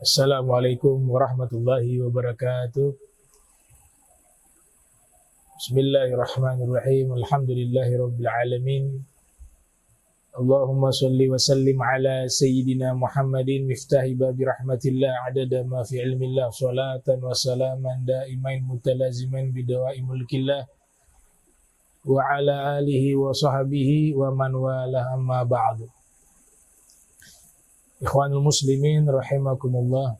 Assalamualaikum warahmatullahi wabarakatuh. Bismillahirrahmanirrahim. Alhamdulillahirabbil alamin. Allahumma shalli wa sallim ala sayyidina Muhammadin miftahi babi rahmatillah adada ma fi ilmillah salatan wa salaman daimain mutalaziman bidawai mulkillah wa ala alihi wa sahbihi wa man wala amma ba'du. Ikhwanul muslimin rahimakumullah.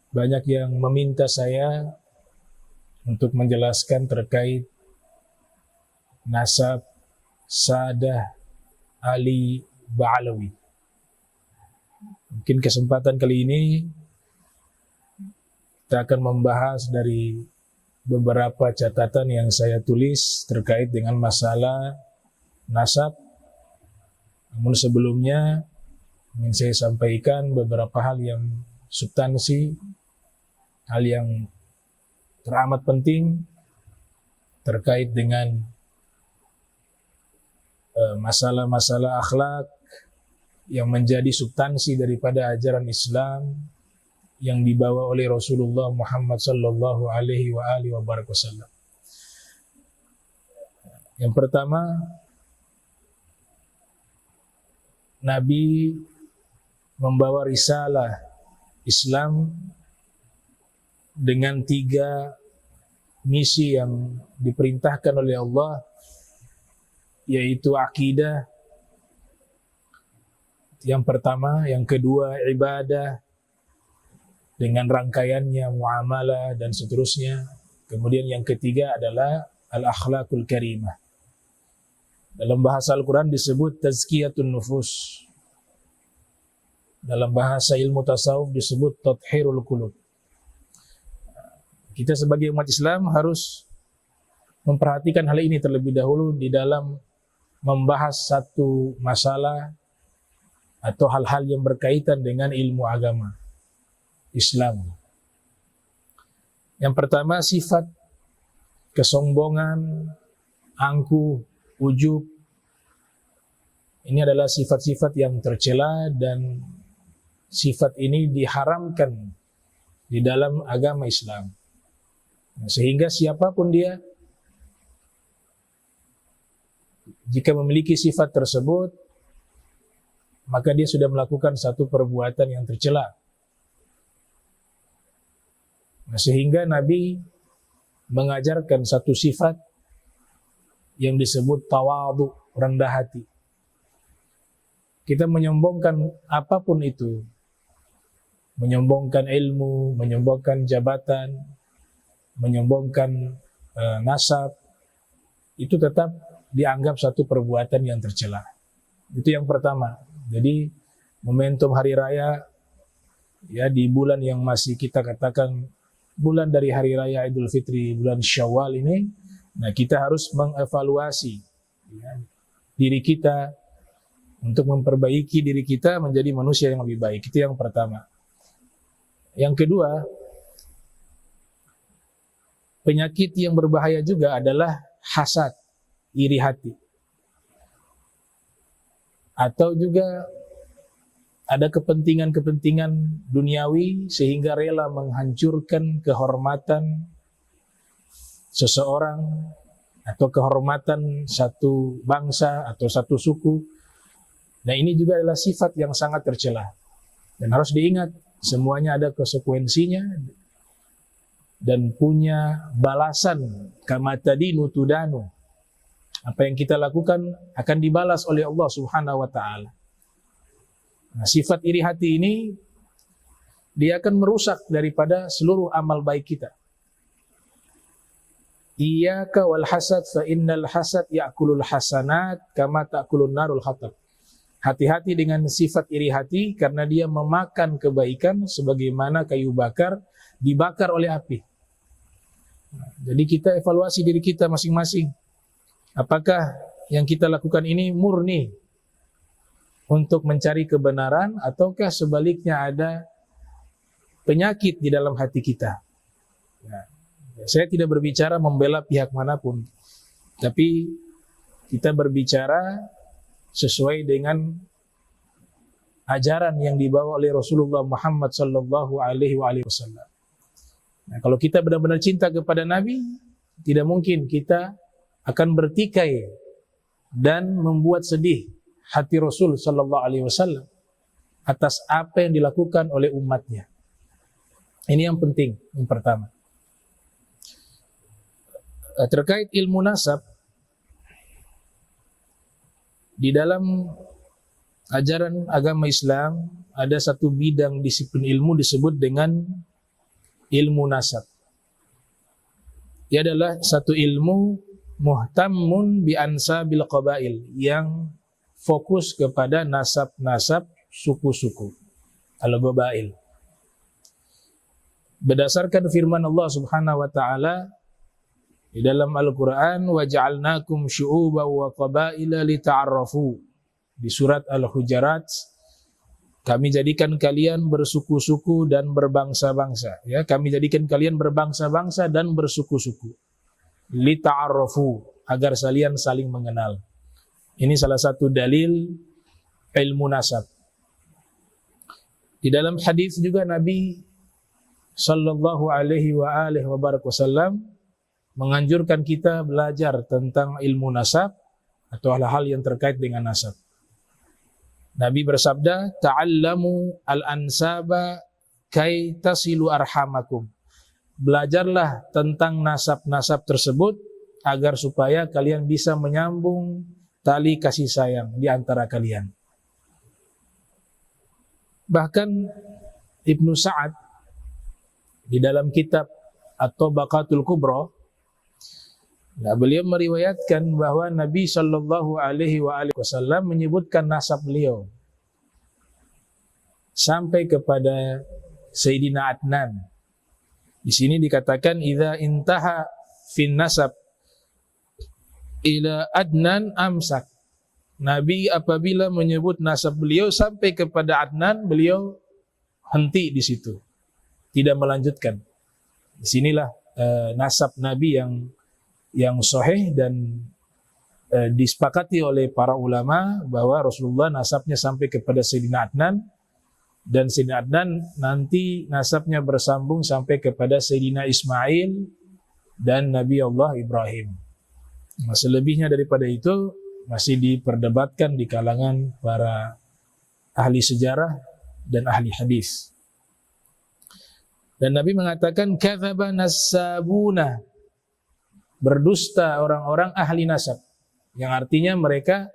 Banyak yang meminta saya untuk menjelaskan terkait nasab Sadah Ali Ba'alawi. Mungkin kesempatan kali ini kita akan membahas dari beberapa catatan yang saya tulis terkait dengan masalah nasab. Namun sebelumnya ingin saya sampaikan beberapa hal yang substansi, hal yang teramat penting terkait dengan masalah-masalah akhlak yang menjadi substansi daripada ajaran Islam yang dibawa oleh Rasulullah Muhammad sallallahu alaihi wasallam. Yang pertama, Nabi membawa risalah Islam dengan 3 misi yang diperintahkan oleh Allah, yaitu akidah yang pertama, yang kedua ibadah dengan rangkaiannya muamalah dan seterusnya, kemudian yang ketiga adalah al-akhlaqul karimah. Dalam bahasa Al-Quran disebut tazkiyatun nufus. Dalam bahasa ilmu tasawuf disebut tathhirul qulub. Kita sebagai umat Islam harus memperhatikan hal ini terlebih dahulu di dalam membahas satu masalah atau hal-hal yang berkaitan dengan ilmu agama Islam. Yang pertama, sifat kesombongan, angkuh, ujub. Ini adalah sifat-sifat yang tercela dan sifat ini diharamkan di dalam agama Islam. Sehingga siapapun dia, jika memiliki sifat tersebut, maka dia sudah melakukan satu perbuatan yang tercela. Sehingga Nabi mengajarkan satu sifat yang disebut tawadhu, rendah hati. Kita menyombongkan apapun itu, menyombongkan ilmu, menyombongkan jabatan, menyombongkan nasab, itu tetap dianggap satu perbuatan yang tercela. Itu yang pertama. Jadi momentum hari raya, ya, di bulan yang masih kita katakan bulan dari hari raya Idul Fitri, bulan Syawal ini, nah kita harus mengevaluasi, ya, diri kita untuk memperbaiki diri kita menjadi manusia yang lebih baik. Itu yang pertama. Yang kedua, penyakit yang berbahaya juga adalah hasad, iri hati. Atau juga ada kepentingan-kepentingan duniawi sehingga rela menghancurkan kehormatan seseorang atau kehormatan satu bangsa atau satu suku. Nah, ini juga adalah sifat yang sangat tercela. Dan harus diingat, semuanya ada konsekuensinya dan punya balasan. Kama tadinu tudanu. Apa yang kita lakukan akan dibalas oleh Allah Subhanahu wa taala. Nah, sifat iri hati ini dia akan merusak daripada seluruh amal baik kita. Iyyaka wal hasad fa innal hasad ya'kulul hasanat kama ta'kulun narul hatab. Hati-hati dengan sifat iri hati karena dia memakan kebaikan sebagaimana kayu bakar dibakar oleh api. Jadi kita evaluasi diri kita masing-masing. Apakah yang kita lakukan ini murni untuk mencari kebenaran ataukah sebaliknya ada penyakit di dalam hati kita? Nah, saya tidak berbicara membela pihak manapun, tapi kita berbicara sesuai dengan ajaran yang dibawa oleh Rasulullah Muhammad sallallahu alaihi wasallam. Nah, kalau kita benar-benar cinta kepada Nabi, tidak mungkin kita akan bertikai dan membuat sedih hati Rasul sallallahu alaihi wasallam atas apa yang dilakukan oleh umatnya. Ini yang penting, yang pertama. Terkait ilmu nasab, di dalam ajaran agama Islam ada satu bidang disiplin ilmu disebut dengan ilmu nasab. Ia adalah satu ilmu muhtammun bi ansabil qabail yang fokus kepada nasab-nasab suku-suku, al-qabail. Berdasarkan firman Allah Subhanahu wa taala di dalam Al-Qur'an, wa ja'alnakum syu'uban wa qabaila lita'arafu. Di surat Al-Hujurat, kami jadikan kalian bersuku-suku dan berbangsa-bangsa. Ya, kami jadikan kalian berbangsa-bangsa dan bersuku-suku. Lita'arafu, agar kalian saling mengenal. Ini salah satu dalil ilmu nasab. Di dalam hadis juga Nabi sallallahu alaihi wasallam menganjurkan kita belajar tentang ilmu nasab atau hal-hal yang terkait dengan nasab. Nabi bersabda, ta'allamu al-ansaba kai tasilu arhamakum. Belajarlah tentang nasab-nasab tersebut agar supaya kalian bisa menyambung tali kasih sayang di antara kalian. Bahkan Ibnu Sa'ad di dalam kitab At-Tabaqatul Kubra, nah, beliau meriwayatkan bahwa Nabi sallallahu alaihi wasallam menyebutkan nasab beliau sampai kepada Sayyidina Adnan. Di sini dikatakan idza intaha fin nasab ila Adnan amsak. Nabi apabila menyebut nasab beliau sampai kepada Adnan, beliau henti di situ, tidak melanjutkan. Disinilah nasab Nabi yang sahih dan disepakati oleh para ulama bahwa Rasulullah nasabnya sampai kepada Sayyidina Adnan, dan Sayyidina Adnan nanti nasabnya bersambung sampai kepada Sayyidina Ismail dan Nabi Allah Ibrahim. Nah, selebihnya daripada itu masih diperdebatkan di kalangan para ahli sejarah dan ahli hadis. Dan Nabi mengatakan kadzaba nasabuna, berdusta orang-orang ahli nasab, yang artinya mereka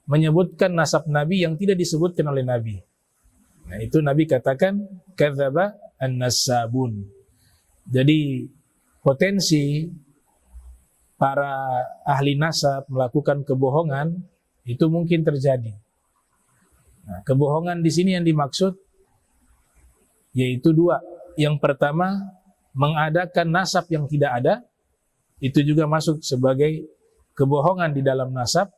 menyebutkan nasab Nabi yang tidak disebutkan oleh Nabi. Nah, itu Nabi katakan kadzaba an-nasabun. Jadi potensi para ahli nasab melakukan kebohongan itu mungkin terjadi. Nah, kebohongan di sini yang dimaksud yaitu dua. Yang pertama, mengadakan nasab yang tidak ada, itu juga masuk sebagai kebohongan di dalam nasab,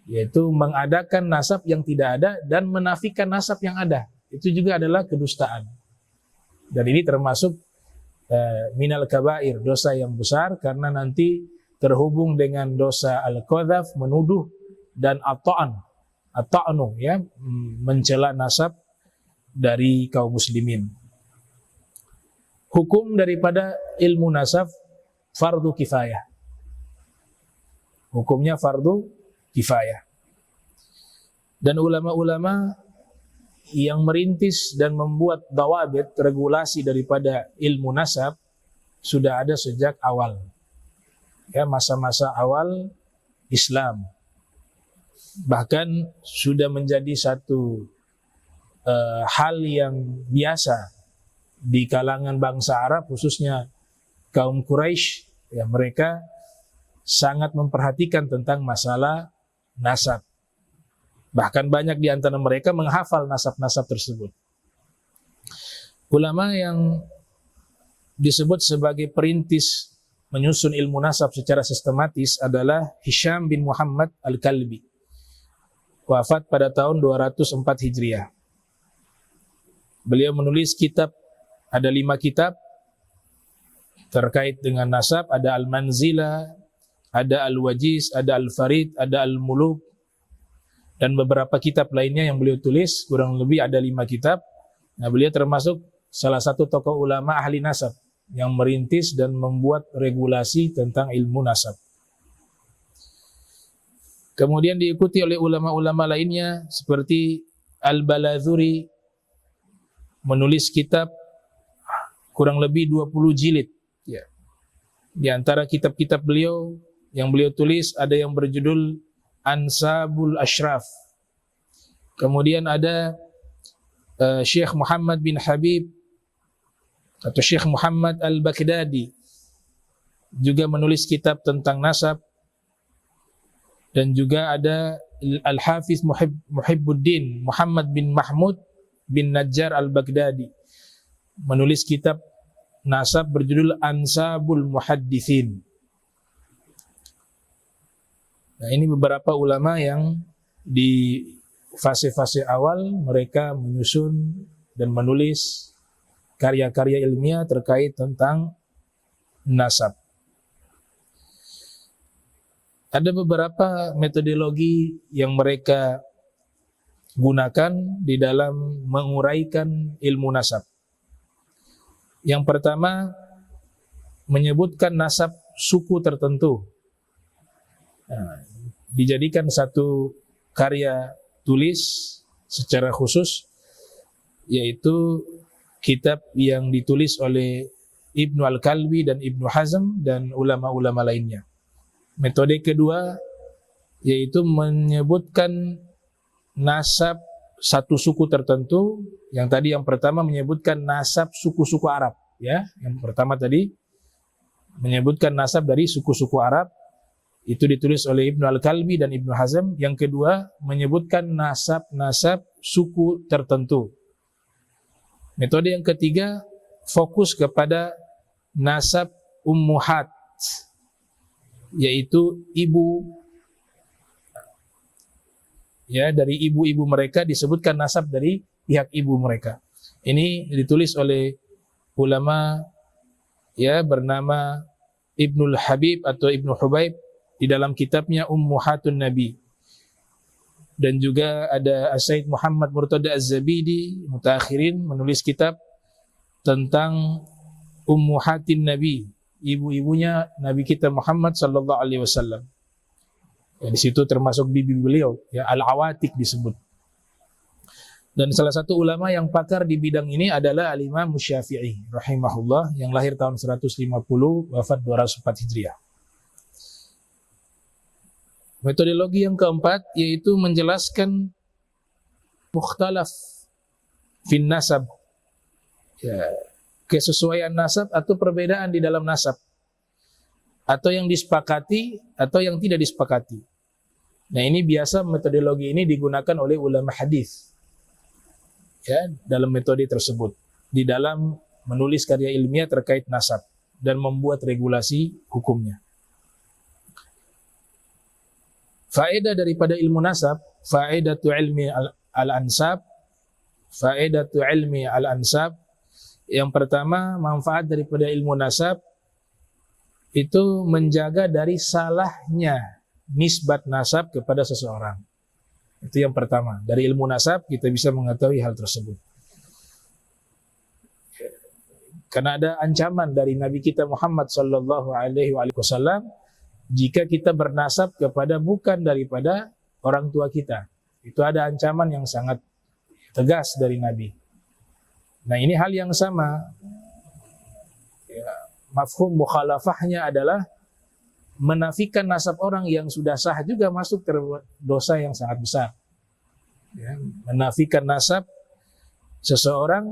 yaitu mengadakan nasab yang tidak ada dan menafikan nasab yang ada. Itu juga adalah kedustaan. Dan ini termasuk minal kabair, dosa yang besar, karena nanti terhubung dengan dosa al-qadzaf, menuduh, dan at-ta'nu, ya, mencela nasab dari kaum muslimin. Hukum daripada ilmu nasab fardu kifayah. Hukumnya fardu kifayah. Dan ulama-ulama yang merintis dan membuat dawabit, regulasi daripada ilmu nasab sudah ada sejak awal, ya, masa-masa awal Islam. Bahkan sudah menjadi satu hal yang biasa di kalangan bangsa Arab, khususnya kaum Quraisy, ya, mereka sangat memperhatikan tentang masalah nasab. Bahkan banyak di antara mereka menghafal nasab-nasab tersebut. Ulama yang disebut sebagai perintis menyusun ilmu nasab secara sistematis adalah Hisham bin Muhammad Al-Kalbi, wafat pada tahun 204 Hijriah. Beliau menulis kitab, ada 5 kitab terkait dengan nasab. Ada Al-Manzilah, ada Al-Wajiz, ada Al-Farid, ada Al-Muluk, dan beberapa kitab lainnya yang beliau tulis, kurang lebih ada 5 kitab. Nah, beliau termasuk salah satu tokoh ulama ahli nasab yang merintis dan membuat regulasi tentang ilmu nasab. Kemudian diikuti oleh ulama-ulama lainnya seperti Al-Balazuri, menulis kitab kurang lebih 20 jilid. Ya. Di antara kitab-kitab beliau yang beliau tulis ada yang berjudul Ansabul Ashraf. Kemudian ada Syekh Muhammad bin Habib atau Syekh Muhammad Al-Baghdadi juga menulis kitab tentang nasab. Dan juga ada Al-Hafiz Muhibbuddin Muhammad bin Mahmud bin Najjar Al-Baghdadi, menulis kitab nasab berjudul Ansabul Muhaddithin. Nah, ini beberapa ulama yang di fase-fase awal mereka menyusun dan menulis karya-karya ilmiah terkait tentang nasab. Ada beberapa metodologi yang mereka gunakan di dalam menguraikan ilmu nasab. Yang pertama, menyebutkan nasab suku tertentu. Nah, dijadikan satu karya tulis secara khusus, yaitu kitab yang ditulis oleh Ibnu Al-Kalbi dan Ibnu Hazm dan ulama-ulama lainnya. Metode kedua yaitu menyebutkan nasab satu suku tertentu. Yang tadi yang pertama menyebutkan nasab suku-suku Arab, ya. Yang pertama tadi menyebutkan nasab dari suku-suku Arab, itu ditulis oleh Ibnu Al-Kalbi dan Ibnu Hazm. Yang kedua menyebutkan nasab-nasab suku tertentu. Metode yang ketiga fokus kepada nasab ummuhat, yaitu ibu, ya, dari ibu-ibu mereka disebutkan nasab dari pihak ibu mereka. Ini ditulis oleh ulama, ya, bernama Ibnul Habib atau Ibnu Hubaib di dalam kitabnya Ummuhatun Nabi. Dan juga ada Sayyid Muhammad Murtada Az-Zabidi Mutaakhirin menulis kitab tentang Ummuhatin Nabi, ibu-ibunya Nabi kita Muhammad sallallahu alaihi wasallam. Ya, di situ termasuk bibi beliau, ya, Al-Awatik disebut. Dan salah satu ulama yang pakar di bidang ini adalah Al-Imam Syafi'i rahimahullah yang lahir tahun 150, wafat 204 Hijriah. Metodologi yang keempat yaitu menjelaskan mukhtalaf fin nasab. Ya, kesesuaian nasab atau perbedaan di dalam nasab, atau yang disepakati atau yang tidak disepakati. Nah, ini biasa metodologi ini digunakan oleh ulama hadis, ya, dalam metode tersebut di dalam menulis karya ilmiah terkait nasab dan membuat regulasi hukumnya. Faedah daripada ilmu nasab, faedatu ilmi al-ansab, faedatu ilmi al-ansab. Yang pertama, manfaat daripada ilmu nasab itu menjaga dari salahnya nisbat nasab kepada seseorang. Itu yang pertama. Dari ilmu nasab kita bisa mengetahui hal tersebut. Karena ada ancaman dari Nabi kita Muhammad sallallahu alaihi wasallam jika kita bernasab kepada bukan daripada orang tua kita. Itu ada ancaman yang sangat tegas dari Nabi. Nah, ini hal yang sama. Ya, mafhum mukhalafahnya adalah menafikan nasab orang yang sudah sah juga masuk dosa yang sangat besar. Ya, menafikan nasab seseorang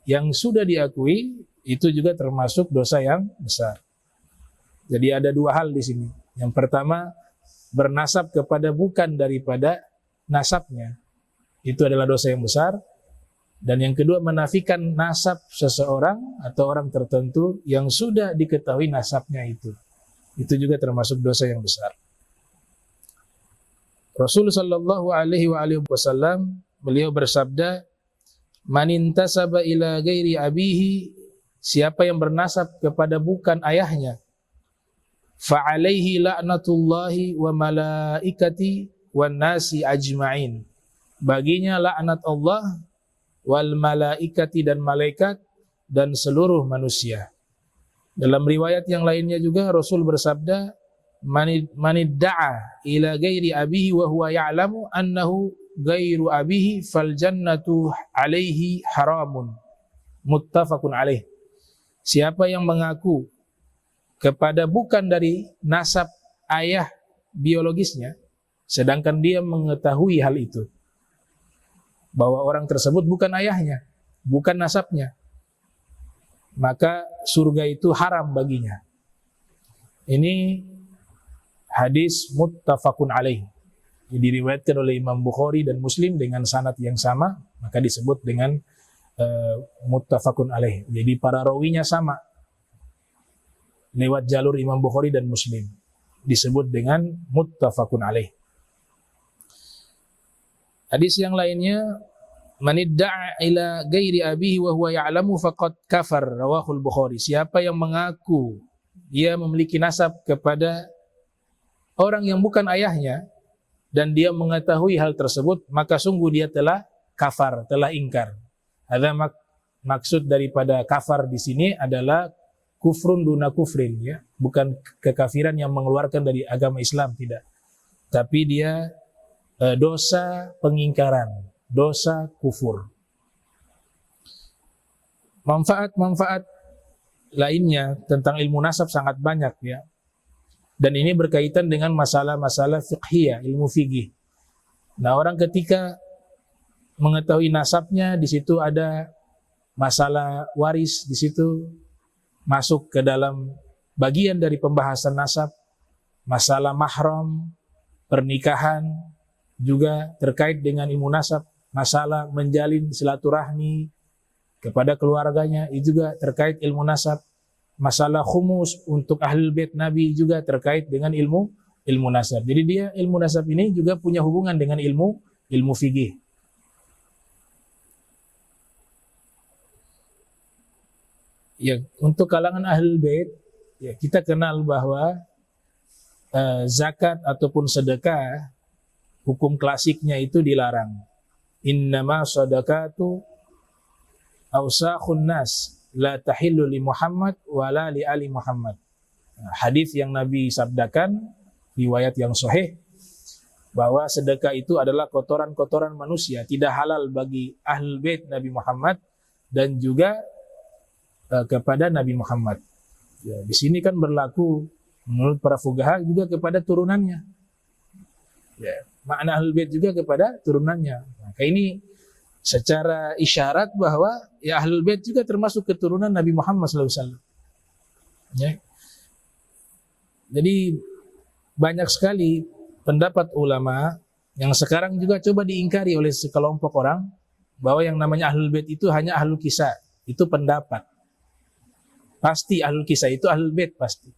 yang sudah diakui itu juga termasuk dosa yang besar. Jadi ada dua hal di sini. Yang pertama, bernasab kepada bukan daripada nasabnya. Itu adalah dosa yang besar. Dan yang kedua, menafikan nasab seseorang atau orang tertentu yang sudah diketahui nasabnya itu. Itu juga termasuk dosa yang besar. Rasulullah sallallahu alaihi wasallam beliau bersabda, "Man intasaba ila ghairi abihi," siapa yang bernasab kepada bukan ayahnya, fa alaihi la'natullahi wa malaikati wan nasi ajma'in. Baginya laknat Allah wal malaikati dan malaikat dan seluruh manusia. Dalam riwayat yang lainnya juga Rasul bersabda, manidda'a ila ghairi abihi wa huwa ya'lamu annahu ghairu abihi fal jannatu alaihi haramun. Muttafaqun alaih. Siapa yang mengaku kepada bukan dari nasab ayah biologisnya, sedangkan dia mengetahui hal itu, bahwa orang tersebut bukan ayahnya, bukan nasabnya, maka surga itu haram baginya. Ini hadis muttafaqun alaih, diriwayatkan oleh Imam Bukhari dan Muslim dengan sanad yang sama, maka disebut dengan muttafaqun alaih. Jadi para rawinya sama, lewat jalur Imam Bukhari dan Muslim, disebut dengan muttafaqun alaih. Hadis yang lainnya, manidda'a ila ghairi abihi wa huwa ya'lamu faqad kafar, rawahul Bukhari. Siapa yang mengaku dia memiliki nasab kepada orang yang bukan ayahnya dan dia mengetahui hal tersebut, maka sungguh dia telah kafar, telah ingkar. Ada maksud daripada kafar di sini adalah kufrun duna kufrin, ya, bukan kekafiran yang mengeluarkan dari agama Islam, tidak. Tapi dia dosa pengingkaran, dosa kufur. Manfaat-manfaat lainnya tentang ilmu nasab sangat banyak, ya. Dan ini berkaitan dengan masalah-masalah fiqhiyah, ilmu fikih. Nah, orang ketika mengetahui nasabnya, di situ ada masalah waris, di situ masuk ke dalam bagian dari pembahasan nasab, masalah mahram, pernikahan, juga terkait dengan ilmu nasab, masalah menjalin silaturahmi kepada keluarganya, itu juga terkait ilmu nasab, masalah khumus untuk ahlul bait Nabi juga terkait dengan ilmu nasab. Jadi dia ilmu nasab ini juga punya hubungan dengan ilmu fikih. Ya, untuk kalangan ahlul bait, ya, kita kenal bahwa zakat ataupun sedekah hukum klasiknya itu dilarang. Innama sadaqatu awsakhun nas la tahillu li Muhammad wala li ali Muhammad. Hadis yang Nabi sabdakan, riwayat yang sahih, bahwa sedekah itu adalah kotoran-kotoran manusia, tidak halal bagi ahlul bait Nabi Muhammad dan juga kepada Nabi Muhammad. Ya, di sini kan berlaku menurut para fuqaha juga kepada turunannya. Ya, makna ahlul bait juga kepada turunannya. Maka ini secara isyarat bahwa ya ahlul bait juga termasuk keturunan Nabi Muhammad SAW. Ya. Jadi banyak sekali pendapat ulama yang sekarang juga coba diingkari oleh sekelompok orang, bahwa yang namanya ahlul bait itu hanya ahlul kisah. Itu pendapat. Pasti ahlul kisah itu ahlul bait pasti.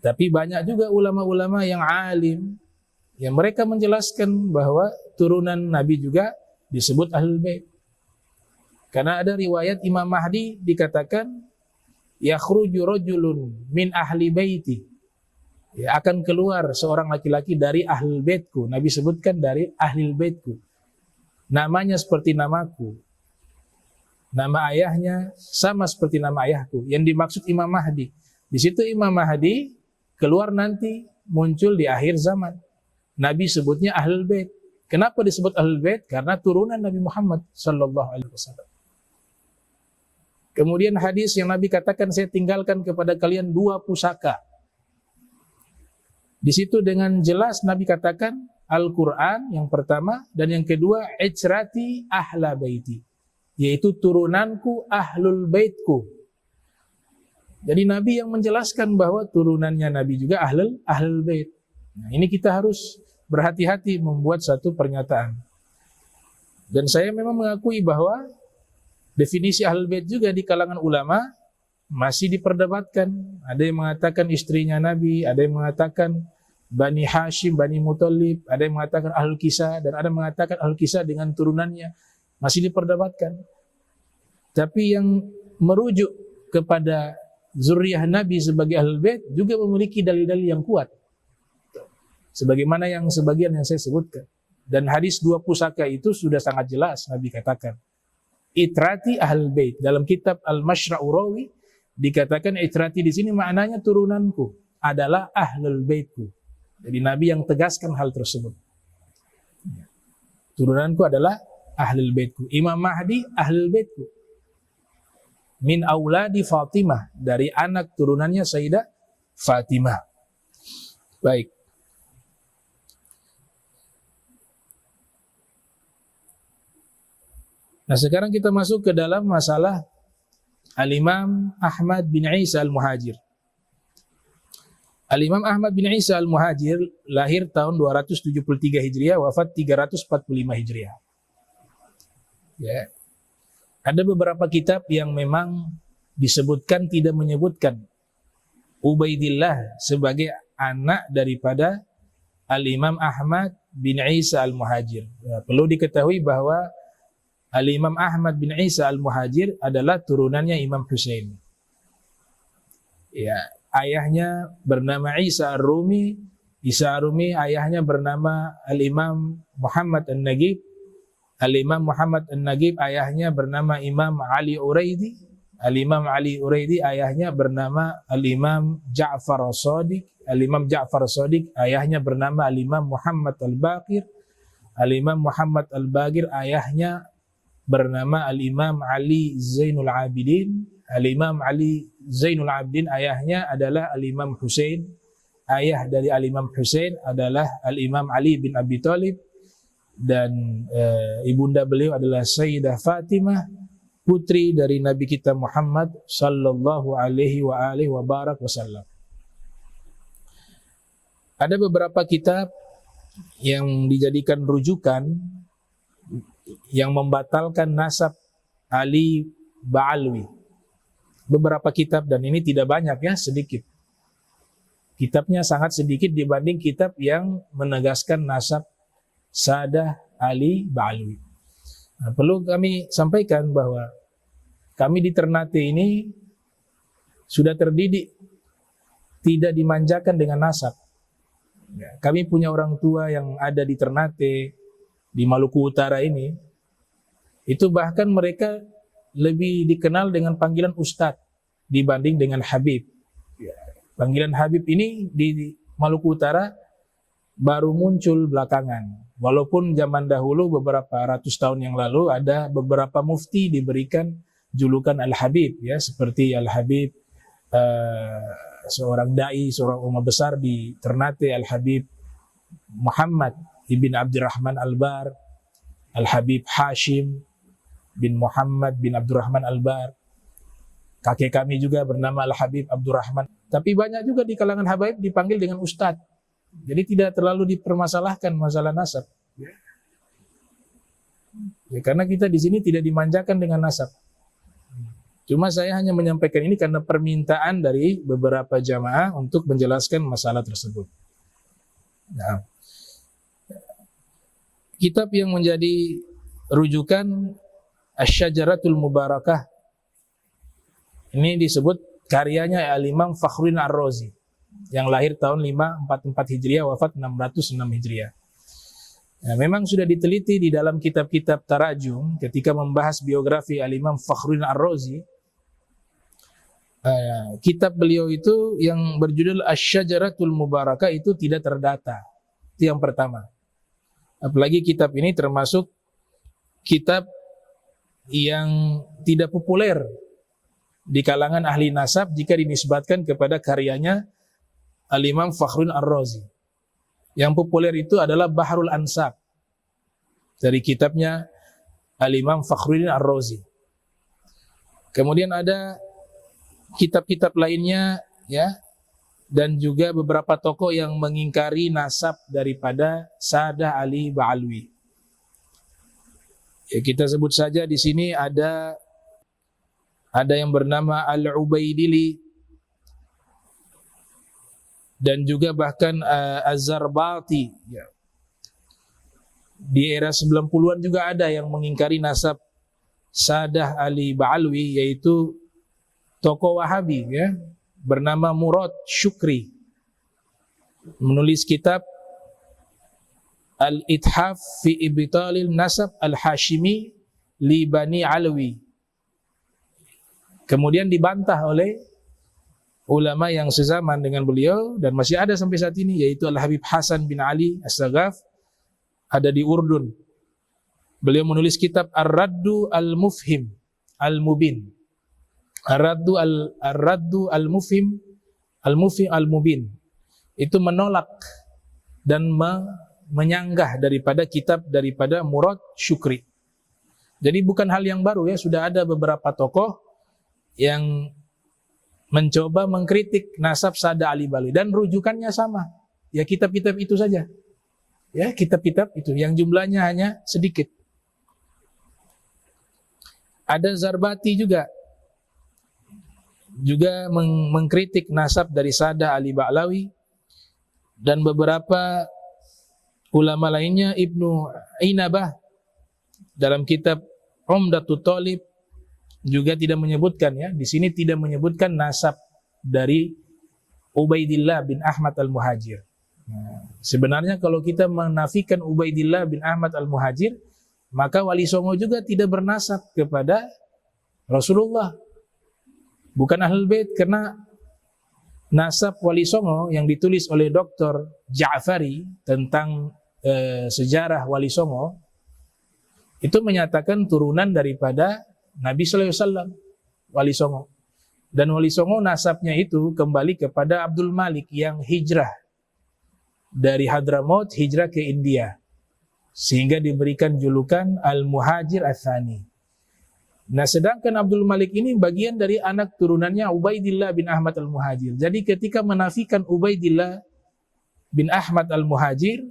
Tapi banyak juga ulama-ulama yang alim yang mereka menjelaskan bahwa turunan Nabi juga disebut ahlul bait. Karena ada riwayat Imam Mahdi dikatakan yakhruju rajulun min ahli baiti. Ya, akan keluar seorang laki-laki dari ahlul baitku. Nabi sebutkan dari ahlul baitku. Namanya seperti namaku. Nama ayahnya sama seperti nama ayahku. Yang dimaksud Imam Mahdi. Di situ Imam Mahdi keluar nanti muncul di akhir zaman. Nabi sebutnya ahlul bait. Kenapa disebut ahlul bait? Karena turunan Nabi Muhammad sallallahu alaihi wasallam. Kemudian hadis yang Nabi katakan, saya tinggalkan kepada kalian 2 pusaka. Di situ dengan jelas Nabi katakan Al-Quran yang pertama, dan yang kedua ijrati ahla baiti, yaitu turunanku ahlul baitku. Jadi Nabi yang menjelaskan bahwa turunannya Nabi juga ahlul bait. Nah, ini kita harus berhati-hati membuat satu pernyataan. Dan saya memang mengakui bahwa definisi ahlul bait juga di kalangan ulama masih diperdebatkan. Ada yang mengatakan istrinya Nabi, ada yang mengatakan Bani Hashim, Bani Muthalib, ada yang mengatakan ahlul kisah, dan ada yang mengatakan ahlul kisah dengan turunannya. Masih diperdebatkan. Tapi yang merujuk kepada zuriyah Nabi sebagai ahlul bait juga memiliki dalil-dalil yang kuat. sebagaimana yang sebagian yang saya sebutkan. Dan hadis 2 pusaka itu sudah sangat jelas Nabi katakan, itrati ahlul bait. Dalam kitab Al-Mashra'u Rawi dikatakan itrati di sini maknanya turunanku adalah ahlul baitku. Jadi Nabi yang tegaskan hal tersebut. Turunanku adalah ahlul baitku. Imam Mahdi ahlul baitku. Min auladi Fatimah, dari anak turunannya Sayyidah Fatimah. Baik. Nah, sekarang kita masuk ke dalam masalah Al-Imam Ahmad bin Isa Al-Muhajir. Al-Imam Ahmad bin Isa Al-Muhajir lahir tahun 273 Hijriah, wafat 345 Hijriah. Ya. Ada beberapa kitab yang memang disebutkan tidak menyebutkan Ubaidillah sebagai anak daripada Al-Imam Ahmad bin Isa Al-Muhajir. Ya, perlu diketahui bahwa Al-Imam Ahmad bin Isa Al-Muhajir adalah turunannya Imam Husain. Ya, ayahnya bernama Isa Ar-Rumi. Isa Ar-Rumi ayahnya bernama Al-Imam Muhammad An-Nagib. Al-Imam Muhammad An-Nagib ayahnya bernama Imam Ali Uraidi. Al-Imam Ali Uraidi ayahnya bernama Al-Imam Ja'far As-Sadiq. Al-Imam Ja'far As-Sadiq ayahnya bernama Al-Imam Muhammad Al-Baqir. Al-Imam Muhammad Al-Baqir ayahnya bernama Al-Imam Ali Zainul Abidin. Al-Imam Ali Zainul Abidin ayahnya adalah Al-Imam Husain. Ayah dari Al-Imam Husain adalah Al-Imam Ali bin Abi Thalib. Dan ibunda beliau adalah Sayyidah Fatimah, putri dari Nabi kita Muhammad sallallahu alaihi wa alihi wa barak wasallam. Ada beberapa kitab yang dijadikan rujukan yang membatalkan nasab Ali Ba'alwi. Beberapa kitab, dan ini tidak banyak ya, sedikit. Kitabnya sangat sedikit dibanding kitab yang menegaskan nasab Sadah Ali Ba'alwi. Nah, perlu kami sampaikan bahwa kami di Ternate ini sudah terdidik tidak dimanjakan dengan nasab. Ya, kami punya orang tua yang ada di Ternate, di Maluku Utara ini, itu bahkan mereka lebih dikenal dengan panggilan Ustadz dibanding dengan Habib. Ya, panggilan Habib ini di Maluku Utara baru muncul belakangan. Walaupun zaman dahulu beberapa ratus tahun yang lalu ada beberapa mufti diberikan julukan Al-Habib, ya, seperti Al-Habib seorang dai, seorang ulama besar di Ternate, Al-Habib Muhammad ibn Abdurrahman Al-Bar, Al-Habib Hashim bin Muhammad bin Abdurrahman Al-Bar. Kakek kami juga bernama Al-Habib Abdurrahman. Tapi banyak juga di kalangan habaib dipanggil dengan Ustadz. Jadi tidak terlalu dipermasalahkan masalah nasab. Ya, karena kita di sini tidak dimanjakan dengan nasab. Cuma saya hanya menyampaikan ini karena permintaan dari beberapa jamaah untuk menjelaskan masalah tersebut. Nah, kitab yang menjadi rujukan Asy-Syajaratul Mubarakah ini disebut karyanya Al-Imam Fakhruddin Ar-Razi yang lahir tahun 544 Hijriah, wafat 606 Hijriah. Nah, memang sudah diteliti di dalam kitab-kitab tarajum ketika membahas biografi Al-Imam Fakhruddin Ar-Razi. Kitab beliau itu yang berjudul Asy-Syajaratul Mubarakah itu tidak terdata. Itu yang pertama. Apalagi kitab ini termasuk kitab yang tidak populer di kalangan ahli nasab jika dinisbatkan kepada karyanya Al-Imam Fakhruddin Ar-Razi. Yang populer itu adalah Bahrul Ansab dari kitabnya Al-Imam Fakhruddin Ar-Razi. Kemudian ada kitab-kitab lainnya, ya, dan juga beberapa tokoh yang mengingkari nasab daripada Sadah Ali Ba'alwi. Ya, kita sebut saja di sini ada yang bernama Al-Ubaidili, dan juga bahkan Az-Zarbati, ya. Di era 90-an juga ada yang mengingkari nasab Sadah Ali Ba'alwi, yaitu tokoh Wahabi, ya, bernama Murad Syukri, menulis kitab Al-Ithaf fi Ibtalil Nasab Al-Hashimi li Bani Alwi. Kemudian dibantah oleh ulama yang sezaman dengan beliau dan masih ada sampai saat ini, yaitu Al-Habib Hasan bin Ali As-Saghaf, ada di Urdun. Beliau menulis kitab Ar-Raddu Al-Mufhim Al-Mubin. Ar-Raddu Al-Mufhim Al-Mubin. Itu menolak dan menyanggah daripada Murad Syukri. Jadi bukan hal yang baru ya, sudah ada beberapa tokoh yang mencoba mengkritik nasab Sada Ali Ba'alwi dan rujukannya sama. Ya kitab-kitab itu saja. Ya, kitab-kitab itu yang jumlahnya hanya sedikit. Ada Zarbati juga mengkritik nasab dari Sada Ali Ba'alwi, dan beberapa ulama lainnya, Ibnu Inabah dalam kitab Umdatut Thalib juga tidak menyebutkan, ya, di sini tidak menyebutkan nasab dari Ubaidillah bin Ahmad Al-Muhajir. Sebenarnya kalau kita menafikan Ubaidillah bin Ahmad Al-Muhajir, maka Wali Songo juga tidak bernasab kepada Rasulullah, bukan Ahlul Bait, karena nasab Wali Songo yang ditulis oleh Dr. Ja'fari tentang sejarah Wali Songo itu menyatakan turunan daripada Nabi sallallahu alaihi wasallam, Wali Songo. Dan Wali Songo nasabnya itu kembali kepada Abdul Malik yang hijrah dari Hadramaut, hijrah ke India, sehingga diberikan julukan Al-Muhajir Ats-Tsani. Nah, sedangkan Abdul Malik ini bagian dari anak turunannya Ubaidillah bin Ahmad Al-Muhajir. Jadi ketika menafikan Ubaidillah bin Ahmad Al-Muhajir,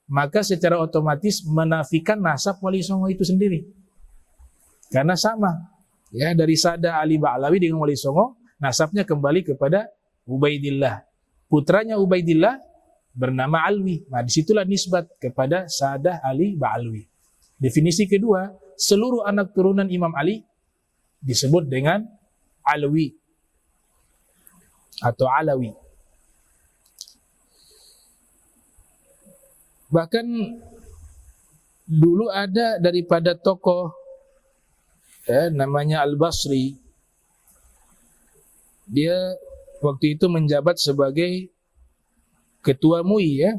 maka secara otomatis menafikan nasab Wali Songo itu sendiri. Karena sama, ya, dari Sada Ali Ba'alwi dengan Wali Songo, nasabnya kembali kepada Ubaidillah. Putranya Ubaidillah bernama Alwi. Nah, disitulah nisbat kepada Sada Ali Ba'alwi. Definisi kedua, seluruh anak turunan Imam Ali disebut dengan Alwi atau Alawi. Bahkan dulu ada daripada tokoh namanya Al-Basri. Dia waktu itu menjabat sebagai ketua MUI, ya.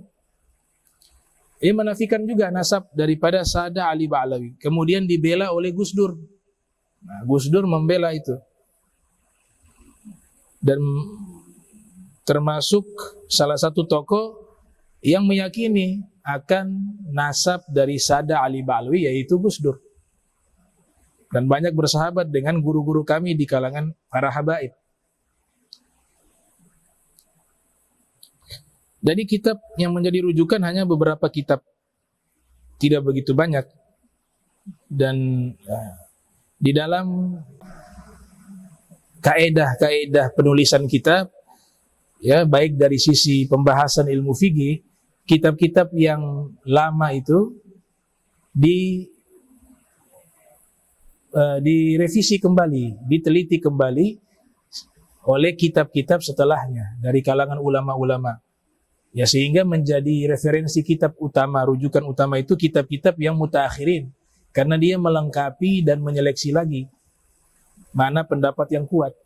Ia menafikan juga nasab daripada Sada Ali Ba'alwi. Kemudian dibela oleh Gus Dur. Nah, Gus Dur membela itu. Dan termasuk salah satu tokoh yang meyakini akan nasab dari Sada Ali Ba'alwi, yaitu Gus Dur. Dan banyak bersahabat dengan guru-guru kami di kalangan para habaib. Jadi kitab yang menjadi rujukan hanya beberapa kitab, tidak begitu banyak. Dan di dalam kaedah-kaedah penulisan kitab, ya, baik dari sisi pembahasan ilmu fikih, kitab-kitab yang lama itu direvisi kembali, diteliti kembali oleh kitab-kitab setelahnya dari kalangan ulama-ulama. Ya, sehingga menjadi referensi kitab utama, rujukan utama itu kitab-kitab yang mutaakhirin, karena dia melengkapi dan menyeleksi lagi mana pendapat yang kuat,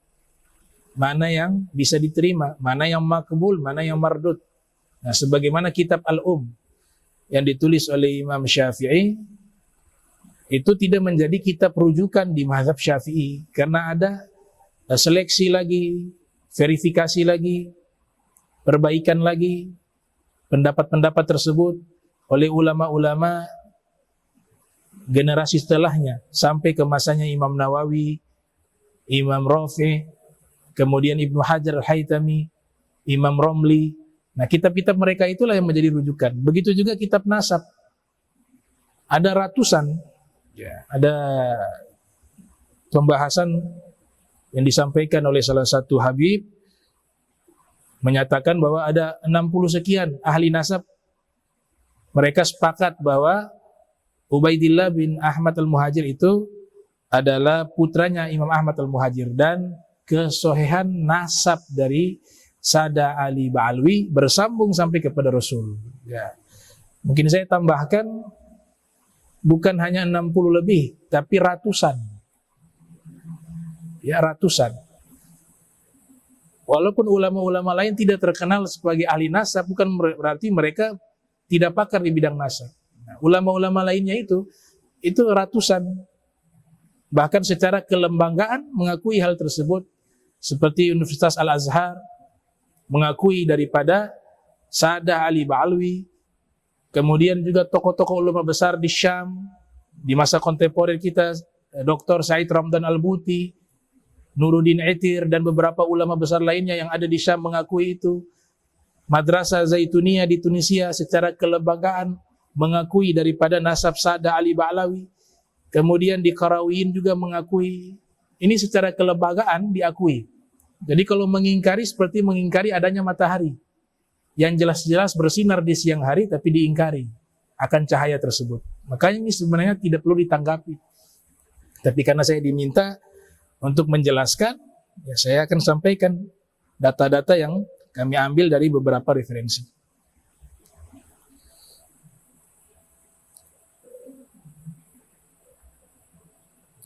mana yang bisa diterima, mana yang makbul, mana yang mardud. Nah, sebagaimana kitab yang ditulis oleh Imam Syafi'i, itu tidak menjadi kitab rujukan di mazhab Syafi'i, karena ada seleksi lagi, verifikasi lagi, perbaikan lagi pendapat-pendapat tersebut oleh ulama-ulama generasi setelahnya sampai ke masanya Imam Nawawi, Imam Rafi', kemudian Ibnu Hajar Al-Haytami, Imam Romli. Nah, kitab-kitab mereka itulah yang menjadi rujukan. Begitu juga kitab nasab. Ada ratusan, ya, ada pembahasan yang disampaikan oleh salah satu habib, menyatakan bahwa ada 60 sekian ahli nasab. Mereka sepakat bahwa Ubaidillah bin Ahmad Al-Muhajir itu adalah putranya Imam Ahmad Al-Muhajir, dan kesohihan nasab dari Sada Ali Ba'alwi bersambung sampai kepada Rasul. Ya. Mungkin saya tambahkan, bukan hanya 60 lebih, tapi ratusan. Ya, ratusan. Walaupun ulama-ulama lain tidak terkenal sebagai ahli nasab, bukan berarti mereka tidak pakar di bidang nasab. Nah, ulama-ulama lainnya itu ratusan. Bahkan secara kelembagaan mengakui hal tersebut, seperti Universitas Al-Azhar mengakui daripada Sa'dah Ali Ba'alwi. Kemudian juga tokoh-tokoh ulama besar di Syam di masa kontemporer kita, Dr. Said Ramdan Al-Buti, Nuruddin Itir, dan beberapa ulama besar lainnya yang ada di Syam mengakui itu. Madrasah Zaituniyah di Tunisia secara kelembagaan mengakui daripada nasab Sa'dah Ali Ba'alawi. Kemudian di Qarawiyyin juga mengakui. Ini secara kelembagaan diakui. Jadi kalau mengingkari seperti mengingkari adanya matahari yang jelas-jelas bersinar di siang hari tapi diingkari akan cahaya tersebut. Makanya ini sebenarnya tidak perlu ditanggapi. Tapi karena saya diminta untuk menjelaskan, ya saya akan sampaikan data-data yang kami ambil dari beberapa referensi.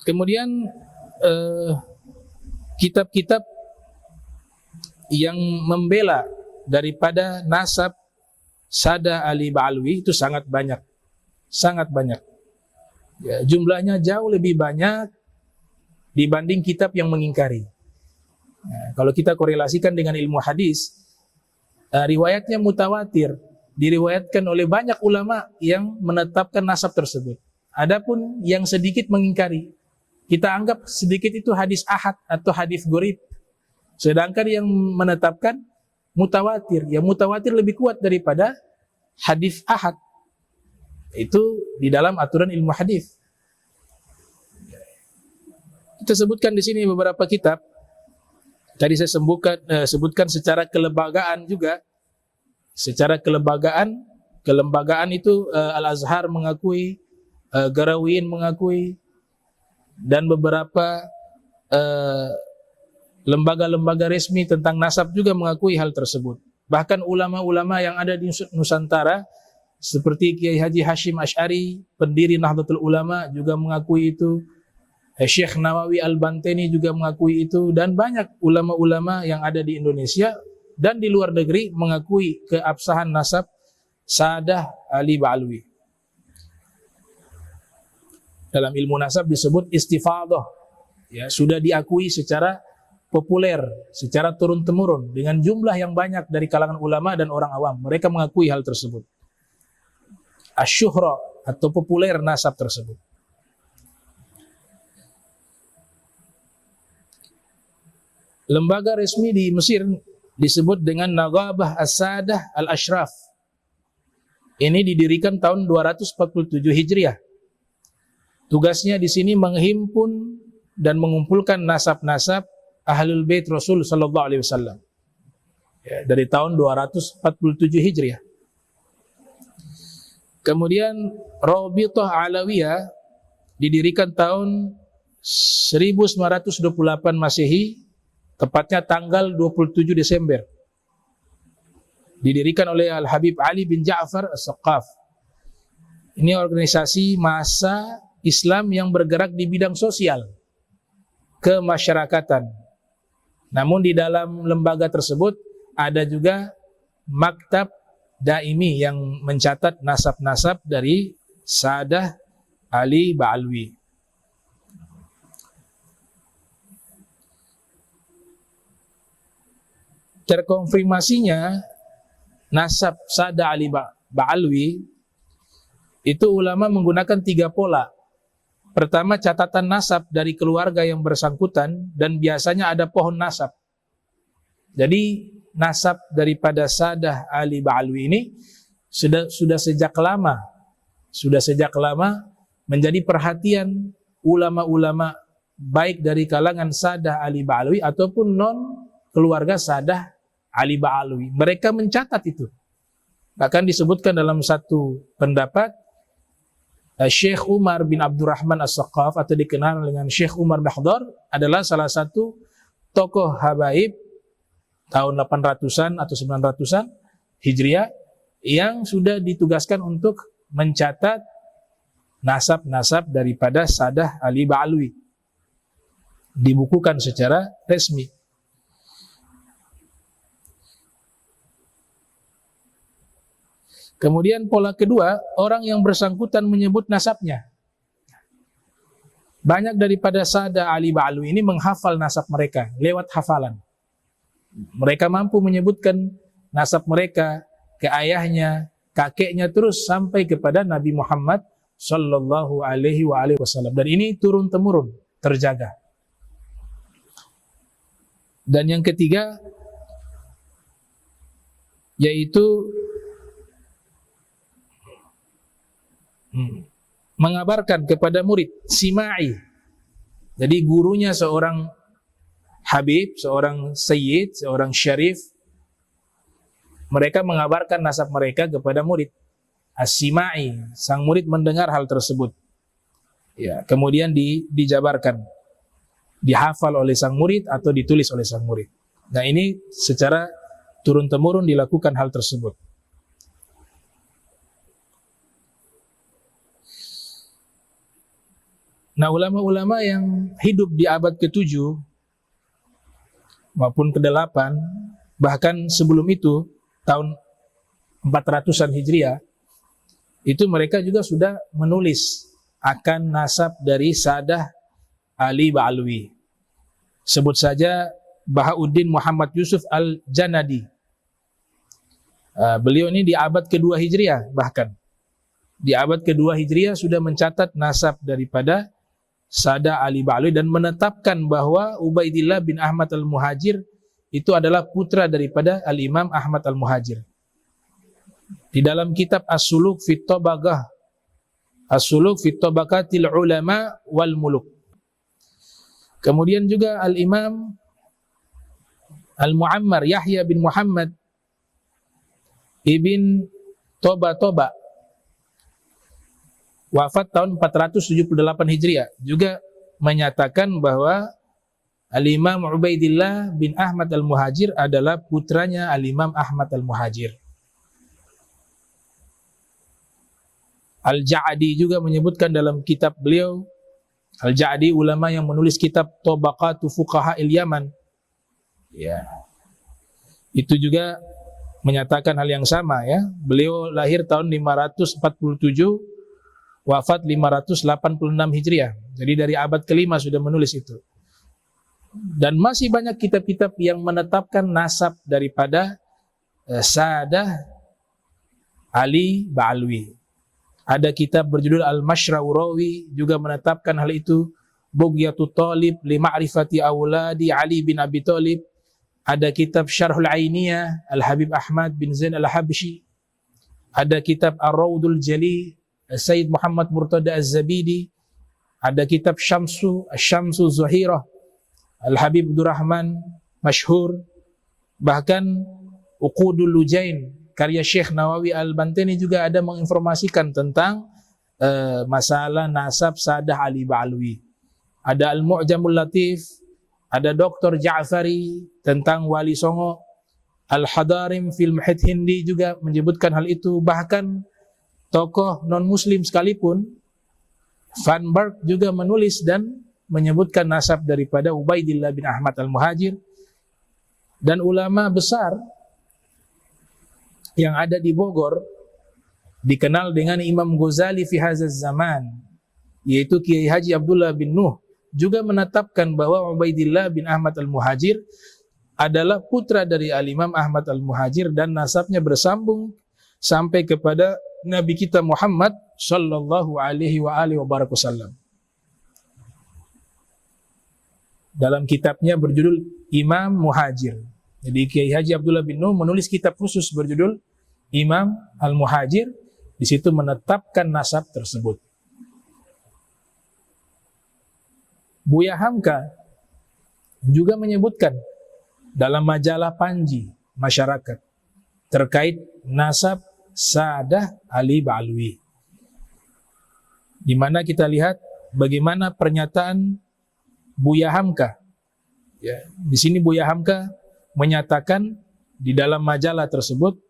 Kemudian kitab-kitab yang membela daripada nasab Sa'dah Ali Ba'alwi itu sangat banyak. Sangat banyak. Ya, jumlahnya jauh lebih banyak dibanding kitab yang mengingkari. Nah, kalau kita korelasikan dengan ilmu hadis, riwayatnya mutawatir, diriwayatkan oleh banyak ulama yang menetapkan nasab tersebut. Adapun yang sedikit mengingkari, kita anggap sedikit itu hadis ahad atau hadis gharib. Sedangkan yang menetapkan mutawatir, ya mutawatir lebih kuat daripada hadis ahad. Itu di dalam aturan ilmu hadis. Kita sebutkan di sini beberapa kitab. Tadi saya sebutkan secara kelembagaan juga. Secara kelembagaan itu Al-Azhar mengakui, Qarawiyyin mengakui, dan beberapa lembaga-lembaga resmi tentang nasab juga mengakui hal tersebut. Bahkan ulama-ulama yang ada di Nusantara seperti Kiai Haji Hashim Asy'ari, pendiri Nahdlatul Ulama, juga mengakui itu. Syekh Nawawi Al-Banteni juga mengakui itu, dan banyak ulama-ulama yang ada di Indonesia dan di luar negeri mengakui keabsahan nasab Sa'dah Ali Ba'alwi. Dalam ilmu nasab disebut istifadah. Ya, sudah diakui secara populer, secara turun-temurun dengan jumlah yang banyak dari kalangan ulama dan orang awam. Mereka mengakui hal tersebut. Asyuhra atau populer nasab tersebut. Lembaga resmi di Mesir disebut dengan Naghabah As-Sadah Al-Ashraf. Ini didirikan tahun 247 Hijriah. Tugasnya di sini menghimpun dan mengumpulkan nasab-nasab Ahlul Bait Rasul sallallahu alaihi wasallam. Ya, dari tahun 247 Hijriah. Kemudian Rabithah Alawiyah didirikan tahun 1928 Masehi, tepatnya tanggal 27 Desember. Didirikan oleh Al-Habib Ali bin Ja'far As-Saqqaf. Ini organisasi massa Islam yang bergerak di bidang sosial, kemasyarakatan. Namun di dalam lembaga tersebut ada juga maktab daimi yang mencatat nasab-nasab dari Sa'dah Ali Ba'alwi. Terkonfirmasinya nasab Sa'dah Ali Ba'alwi itu ulama menggunakan 3 pola. Pertama, catatan nasab dari keluarga yang bersangkutan, dan biasanya ada pohon nasab. Jadi nasab daripada Sa'dah Ali Ba'alwi ini sudah sejak lama menjadi perhatian ulama-ulama baik dari kalangan Sa'dah Ali Ba'alwi ataupun non keluarga Sa'dah Ali Ba'alwi. Mereka mencatat itu. Bahkan disebutkan dalam satu pendapat, Syekh Umar bin Abdurrahman As-Saqqaf atau dikenal dengan Syekh Umar Bahdar adalah salah satu tokoh habaib tahun 800-an atau 900-an Hijriah yang sudah ditugaskan untuk mencatat nasab-nasab daripada Sadah Ali Ba'alwi, dibukukan secara resmi. Kemudian pola kedua, orang yang bersangkutan menyebut nasabnya. Banyak daripada Sadah Ali Ba'alwi ini menghafal nasab mereka lewat hafalan. Mereka mampu menyebutkan nasab mereka ke ayahnya, kakeknya, terus sampai kepada Nabi Muhammad sallallahu alaihi wasallam. Dan ini turun-temurun terjaga. Dan yang ketiga yaitu mengabarkan kepada murid, sima'i. Jadi gurunya seorang habib, seorang sayyid, seorang syarif, mereka mengabarkan nasab mereka kepada murid. As-sima'i, sang murid mendengar hal tersebut. Ya, kemudian dijabarkan, dihafal oleh sang murid atau ditulis oleh sang murid. Nah, ini secara turun-temurun dilakukan hal tersebut. Nah, ulama-ulama yang hidup di abad ke-7 maupun ke-8, bahkan sebelum itu, tahun 400-an Hijriah, itu mereka juga sudah menulis akan nasab dari Sadah Ali Ba'alwi. Sebut saja Bahauddin Muhammad Yusuf Al-Janadi. Beliau ini di abad ke-2 Hijriah, bahkan di abad ke-2 Hijriah sudah mencatat nasab daripada Sadah Ali Ba'alwi dan menetapkan bahwa Ubaidillah bin Ahmad Al-Muhajir itu adalah putra daripada Al-Imam Ahmad Al-Muhajir. Di dalam kitab As-Suluk fit Tabaqah, As-Suluk fit Tabaqatil Ulama wal Muluk. Kemudian juga Al-Imam Al-Muammar Yahya bin Muhammad Ibn Toba, wafat tahun 478 Hijriah, juga menyatakan bahwa Al-Imam Ubaidillah bin Ahmad Al-Muhajir adalah putranya Al-Imam Ahmad Al-Muhajir. Al-Ja'di juga menyebutkan dalam kitab beliau, Al-Ja'di ulama yang menulis kitab Tabaqatu Fuqaha'il Yaman. Ya. Itu juga menyatakan hal yang sama, ya. Beliau lahir tahun 547, wafat 586 Hijriah. Jadi dari abad ke-5 sudah menulis itu. Dan masih banyak kitab-kitab yang menetapkan nasab daripada Sadah Ali Ba'alwi. Ada kitab berjudul Al-Mashraurawi juga menetapkan hal itu. Bughyatut Talib li Ma'rifati Auladi Ali bin Abi Thalib. Ada kitab Syarhul Ainiyah Al-Habib Ahmad bin Zain Al-Habsyi. Ada kitab Ar-Rawdul Jali Sayyid Muhammad Murtada Az-Zabidi. Ada kitab Syamsu Zuhirah Al-Habib Abdurrahman Masyhur. Bahkan Uqudul Lujain karya Syekh Nawawi Al-Bantani juga ada menginformasikan tentang masalah nasab Sadah Ali Ba'alwi. Ada Al-Mu'jamul Latif, ada Dr. Ja'fari tentang Wali Songo. Al-Hadarim fil Muhit Hindi juga menyebutkan hal itu. Bahkan tokoh non-muslim sekalipun, Van Berg juga menulis dan menyebutkan nasab daripada Ubaidillah bin Ahmad Al-Muhajir. Dan ulama besar yang ada di Bogor dikenal dengan Imam Ghazali fi hadzal zaman, yaitu Kiai Haji Abdullah bin Nuh, juga menetapkan bahwa Ubaidillah bin Ahmad Al-Muhajir adalah putra dari Al-Imam Ahmad Al-Muhajir dan nasabnya bersambung sampai kepada Nabi kita Muhammad sallallahu alaihi wasallam. Dalam kitabnya berjudul Imam Muhajir. Jadi Kiai Haji Abdullah bin Nuh menulis kitab khusus berjudul Imam Al-Muhajir, di situ menetapkan nasab tersebut. Buya Hamka juga menyebutkan dalam majalah Panji Masyarakat terkait nasab Sadah Ali Ba'alwi, di mana kita lihat bagaimana pernyataan Buya Hamka. Ya, di sini Buya Hamka menyatakan di dalam majalah tersebut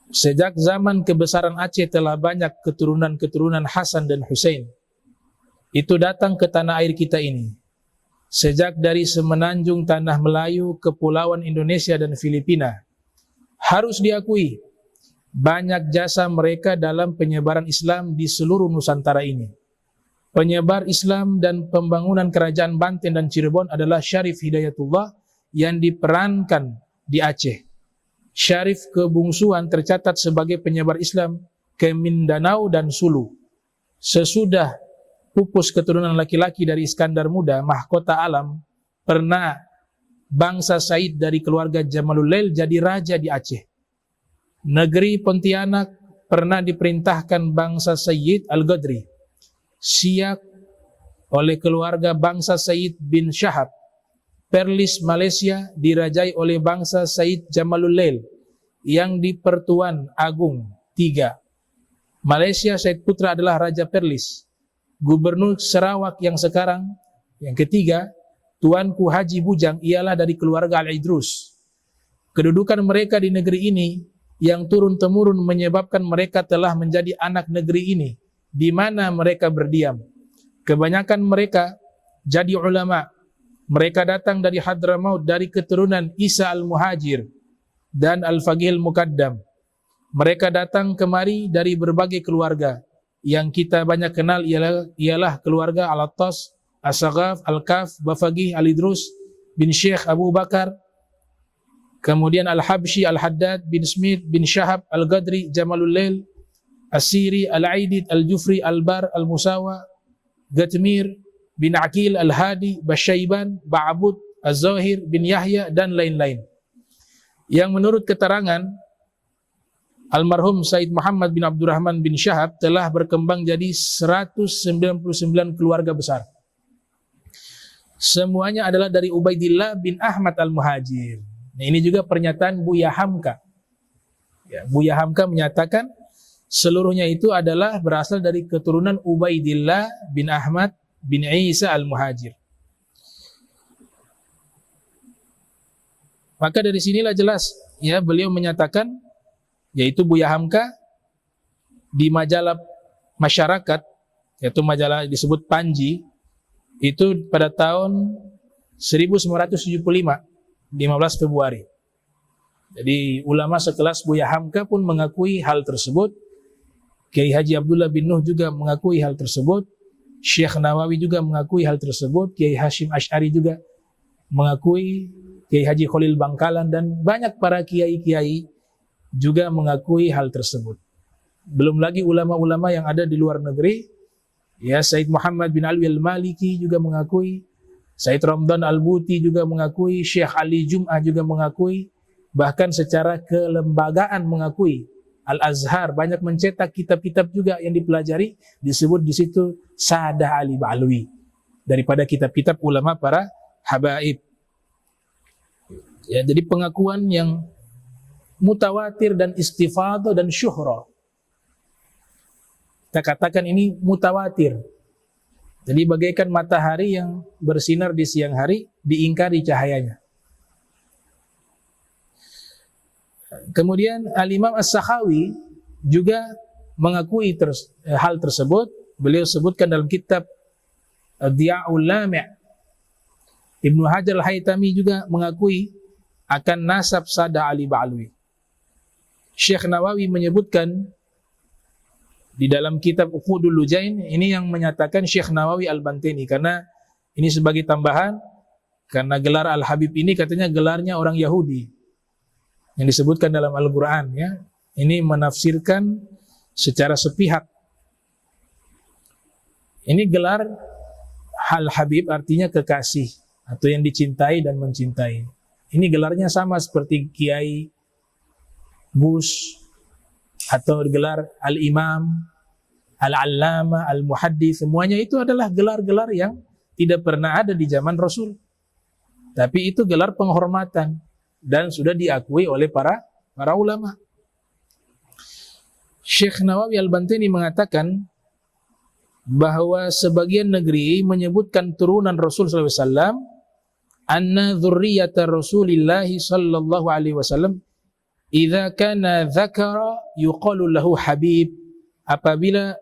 Sejak zaman kebesaran Aceh telah banyak keturunan-keturunan Hasan dan Husain itu datang ke tanah air kita ini. Sejak dari semenanjung tanah Melayu, kepulauan Indonesia dan Filipina, harus diakui banyak jasa mereka dalam penyebaran Islam di seluruh Nusantara ini. Penyebar Islam dan pembangunan kerajaan Banten dan Cirebon adalah Syarif Hidayatullah yang diperankan di Aceh. Syarif kebungsuan tercatat sebagai penyebar Islam ke Mindanao dan Sulu. Sesudah pupus keturunan laki-laki dari Iskandar Muda, mahkota alam, pernah bangsa Said dari keluarga Jamalul Lail jadi raja di Aceh. Negeri Pontianak pernah diperintahkan bangsa Sayyid Al-Ghadri. Siak oleh keluarga bangsa Said bin Syahab. Perlis Malaysia dirajai oleh bangsa Said Jamalul Lail yang di Pertuan Agung 3. Malaysia Said Putra adalah Raja Perlis. Gubernur Sarawak yang sekarang yang ketiga, Tuanku Haji Bujang, ialah dari keluarga Al-Idrus. Kedudukan mereka di negeri ini yang turun-temurun menyebabkan mereka telah menjadi anak negeri ini di mana mereka berdiam. Kebanyakan mereka jadi ulama. Mereka datang dari Hadramaut dari keturunan Isa Al-Muhajir dan Al-Faqih Al-Muqaddam. Mereka datang kemari dari berbagai keluarga. Yang kita banyak kenal ialah keluarga Al-Attas, As-Saghaf, Al-Kaf, Bafaqih, Al-Idrus bin Syekh Abu Bakar, kemudian Al-Habsyi, Al-Haddad bin Smith bin Syahab, Al-Ghadri, Jamalul Lail, As-Siri, Al-Aidid, Al-Jufri, Al-Bar, Al-Musawa, Gatmir bin Aqil, Al-Hadi, Basyaiban, Ba'abud, Az-Zahir bin Yahya, dan lain-lain. Yang menurut keterangan almarhum Said Muhammad bin Abdurrahman bin Syahab telah berkembang jadi 199 keluarga besar. Semuanya adalah dari Ubaidillah bin Ahmad Al-Muhajir. Nah, ini juga pernyataan Buya Hamka. Ya, Buya Hamka menyatakan seluruhnya itu adalah berasal dari keturunan Ubaidillah bin Ahmad bin Isa Al-Muhajir. Maka dari sinilah jelas ya beliau menyatakan, yaitu Buya Hamka di majalah masyarakat, yaitu majalah disebut Panji, itu pada tahun 1975, 15 Februari. Jadi ulama sekelas Buya Hamka pun mengakui hal tersebut. Kiai Haji Abdullah bin Nuh juga mengakui hal tersebut. Syekh Nawawi juga mengakui hal tersebut. Kiai Hashim Asy'ari juga mengakui. Kiai Haji Khalil Bangkalan dan banyak para kiai-kiai juga mengakui hal tersebut. Belum lagi ulama-ulama yang ada di luar negeri. Ya, Said Muhammad bin Alwi Al-Maliki juga mengakui. Said Ramdan Al-Buti juga mengakui. Syekh Ali Jum'ah juga mengakui. Bahkan secara kelembagaan mengakui. Al-Azhar banyak mencetak kitab-kitab juga yang dipelajari, disebut di situ Sadah Ali Ba'alwi daripada kitab-kitab ulama para habaib. Ya, jadi pengakuan yang mutawatir dan istifadah dan syuhrah. Kita katakan ini mutawatir. Jadi bagaikan matahari yang bersinar di siang hari, diingkari cahayanya. Kemudian Al-Imam As-Sakhawi juga mengakui hal tersebut. Beliau sebutkan dalam kitab Diya'ul Lami'. Ibnu Hajar Al-Haytami juga mengakui akan nasab Sadah Ali Ba'alwi. Syekh Nawawi menyebutkan di dalam kitab Uqudul Lujain, ini yang menyatakan Syekh Nawawi Al-Bantini, karena ini sebagai tambahan, karena gelar Al-Habib ini katanya gelarnya orang Yahudi yang disebutkan dalam Al-Quran, ya. Ini menafsirkan secara sepihak. Ini gelar Al-Habib artinya kekasih atau yang dicintai dan mencintai. Ini gelarnya sama seperti Kiai, Gus, atau gelar Al-Imam, Al-Allama, Al-Muhaddits. Semuanya itu adalah gelar-gelar yang tidak pernah ada di zaman Rasul. Tapi itu gelar penghormatan dan sudah diakui oleh para ulama. Syekh Nawawi Al-Bantini mengatakan bahwa sebagian negeri menyebutkan turunan Rasul SAW, anna dzurriyyata Rasulillahi sallallahu alaihi wasallam idza kana dzakara yuqalu lahu Habib. Apabila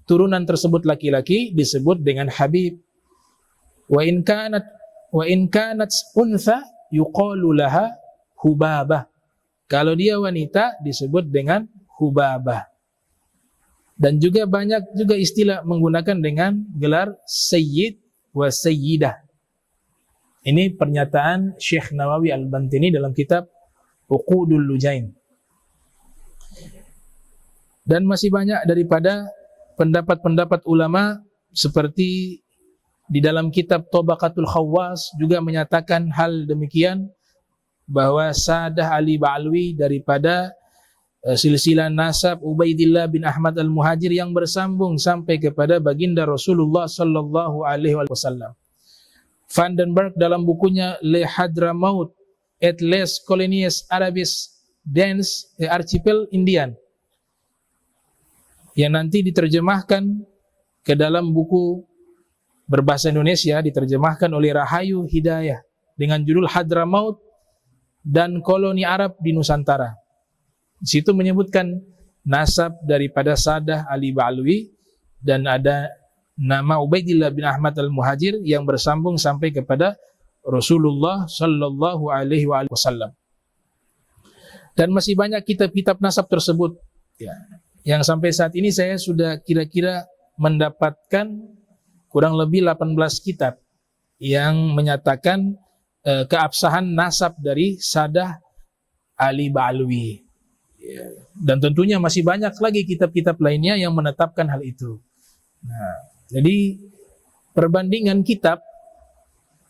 turunan tersebut laki-laki disebut dengan Habib. Wa in kanat untha yuqalu laha Hubabah. Kalau dia wanita disebut dengan Hubabah. Dan juga banyak juga istilah menggunakan dengan gelar Sayyid wa Sayyidah. Ini pernyataan Syekh Nawawi Al-Bantini dalam kitab Uqudul Lujain. Dan masih banyak daripada pendapat-pendapat ulama seperti di dalam kitab Tabaqatul Khawwas juga menyatakan hal demikian, bahwa Sadah Ali Ba'alwi daripada silsilah nasab Ubaidillah bin Ahmad Al-Muhajir yang bersambung sampai kepada baginda Rasulullah sallallahu alaihi wasallam. Vandenberg dalam bukunya Le Hadramaut et les Colonies Arabes dans Archipel Indian, yang nanti diterjemahkan ke dalam buku berbahasa Indonesia, diterjemahkan oleh Rahayu Hidayah dengan judul Hadramaut dan Koloni Arab di Nusantara. Di situ menyebutkan nasab daripada Sadah Ali Ba'alwi dan ada nama Ubaidillah bin Ahmad Al-Muhajir yang bersambung sampai kepada Rasulullah sallallahu alaihi wasallam. Dan masih banyak kitab-kitab nasab tersebut, ya, yang sampai saat ini saya sudah kira-kira mendapatkan kurang lebih 18 kitab yang menyatakan keabsahan nasab dari Sadah Ali Ba'alwi. Dan tentunya masih banyak lagi kitab-kitab lainnya yang menetapkan hal itu. Nah, jadi perbandingan kitab,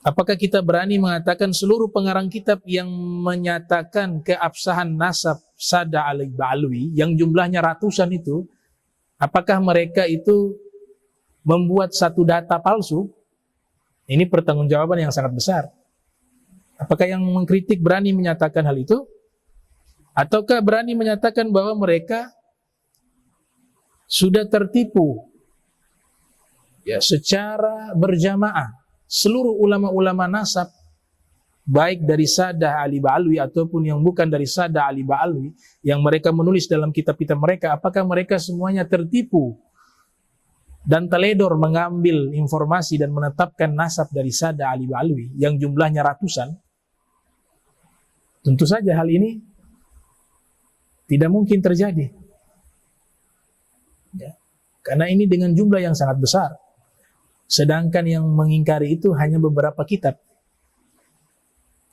apakah kita berani mengatakan seluruh pengarang kitab yang menyatakan keabsahan nasab Sadah Ali Ba'alwi yang jumlahnya ratusan itu, apakah mereka itu membuat satu data palsu? Ini pertanggungjawaban yang sangat besar. Apakah yang mengkritik berani menyatakan hal itu? Ataukah berani menyatakan bahwa mereka sudah tertipu, ya, secara berjamaah seluruh ulama-ulama nasab, baik dari Sadah Ali Ba'alwi ataupun yang bukan dari Sadah Ali Ba'alwi, yang mereka menulis dalam kitab-kitab mereka, apakah mereka semuanya tertipu dan teledor mengambil informasi dan menetapkan nasab dari Sadah Ali Ba'alwi yang jumlahnya ratusan? Tentu saja hal ini tidak mungkin terjadi, ya, karena ini dengan jumlah yang sangat besar. Sedangkan yang mengingkari itu hanya beberapa kitab.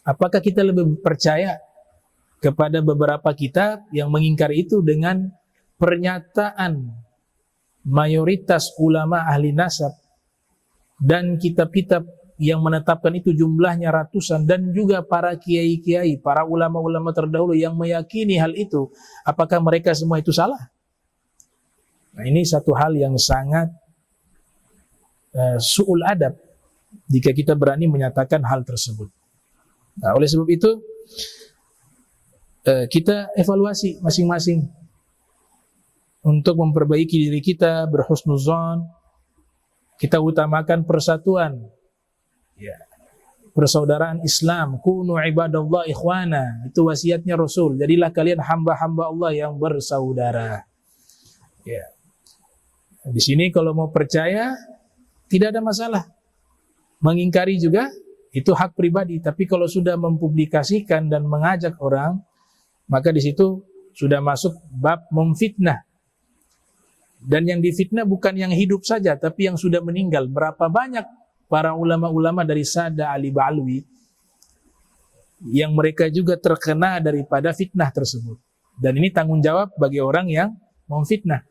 Apakah kita lebih percaya kepada beberapa kitab yang mengingkari itu dengan pernyataan mayoritas ulama ahli nasab dan kitab-kitab yang menetapkan itu jumlahnya ratusan, dan juga para kiai-kiai, para ulama-ulama terdahulu yang meyakini hal itu, apakah mereka semua itu salah? Nah, ini satu hal yang sangat su'ul adab jika kita berani menyatakan hal tersebut. Nah, oleh sebab itu kita evaluasi masing-masing untuk memperbaiki diri kita, berhusnuzon. Kita utamakan persatuan, ya, persaudaraan Islam. Kunu ibadallah ikhwana, itu wasiatnya Rasul. Jadilah kalian hamba-hamba Allah yang bersaudara. Ya. Di sini kalau mau percaya tidak ada masalah. Mengingkari juga itu hak pribadi. Tapi kalau sudah mempublikasikan dan mengajak orang, maka di situ sudah masuk bab memfitnah. Dan yang difitnah bukan yang hidup saja, tapi yang sudah meninggal. Berapa banyak para ulama-ulama dari Sadah Ali Ba'alwi yang mereka juga terkena daripada fitnah tersebut. Dan ini tanggung jawab bagi orang yang memfitnah.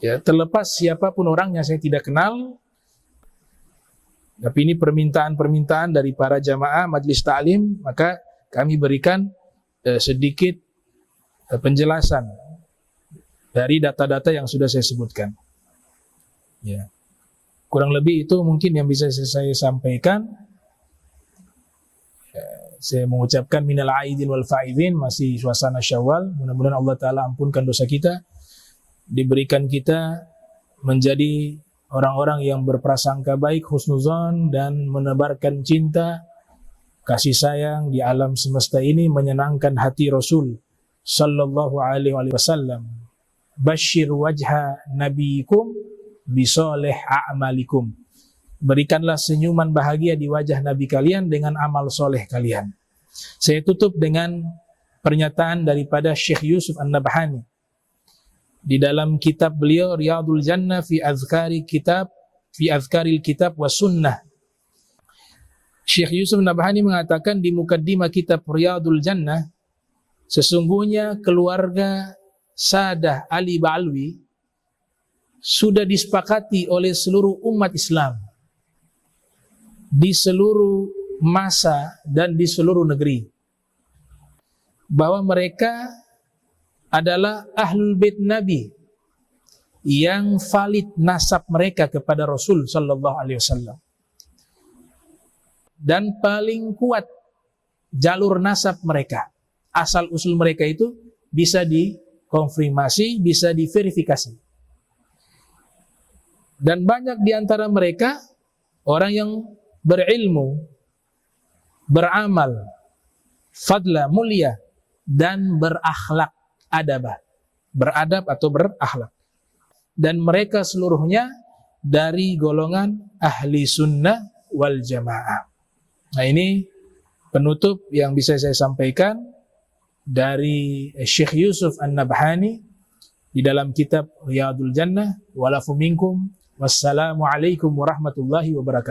Ya, terlepas siapapun orangnya, saya tidak kenal. Tapi ini permintaan-permintaan dari para jamaah majlis ta'lim, maka kami berikan sedikit penjelasan dari data-data yang sudah saya sebutkan. Ya. Kurang lebih itu mungkin yang bisa saya sampaikan. Saya mengucapkan minal aidin wal faizin, masih suasana Syawal. Mudah-mudahan Allah Ta'ala ampunkan dosa kita, diberikan kita menjadi orang-orang yang berprasangka baik, husnuzon, dan menebarkan cinta kasih sayang di alam semesta ini menyenangkan hati Rasul sallallahu alaihi wasallam. Basyir wajha nabiyikum bisoleh a'malikum. Berikanlah senyuman bahagia di wajah Nabi kalian dengan amal soleh kalian. Saya tutup dengan pernyataan daripada Syekh Yusuf An-Nabhani di dalam kitab beliau Riyadul Jannah fi azkaril kitab wa sunnah. Syekh Yusuf An-Nabhani mengatakan di mukaddimah kitab Riyadul Jannah, sesungguhnya keluarga Sadah Ali Ba'alwi sudah disepakati oleh seluruh umat Islam di seluruh masa dan di seluruh negeri bahwa mereka adalah ahlul bait Nabi yang valid nasab mereka kepada Rasul sallallahu alaihi wasallam, dan paling kuat jalur nasab mereka, asal usul mereka itu bisa dikonfirmasi, bisa diverifikasi. Dan banyak di antara mereka orang yang berilmu, beramal, fadla, mulia, dan berakhlak, beradab atau berakhlak. Dan mereka seluruhnya dari golongan ahli sunnah wal jamaah. Nah, ini penutup yang bisa saya sampaikan dari Syekh Yusuf An-Nabhani di dalam kitab Riyadul Jannah. Walafu minkum. Wassalamualaikum warahmatullahi wabarakatuh.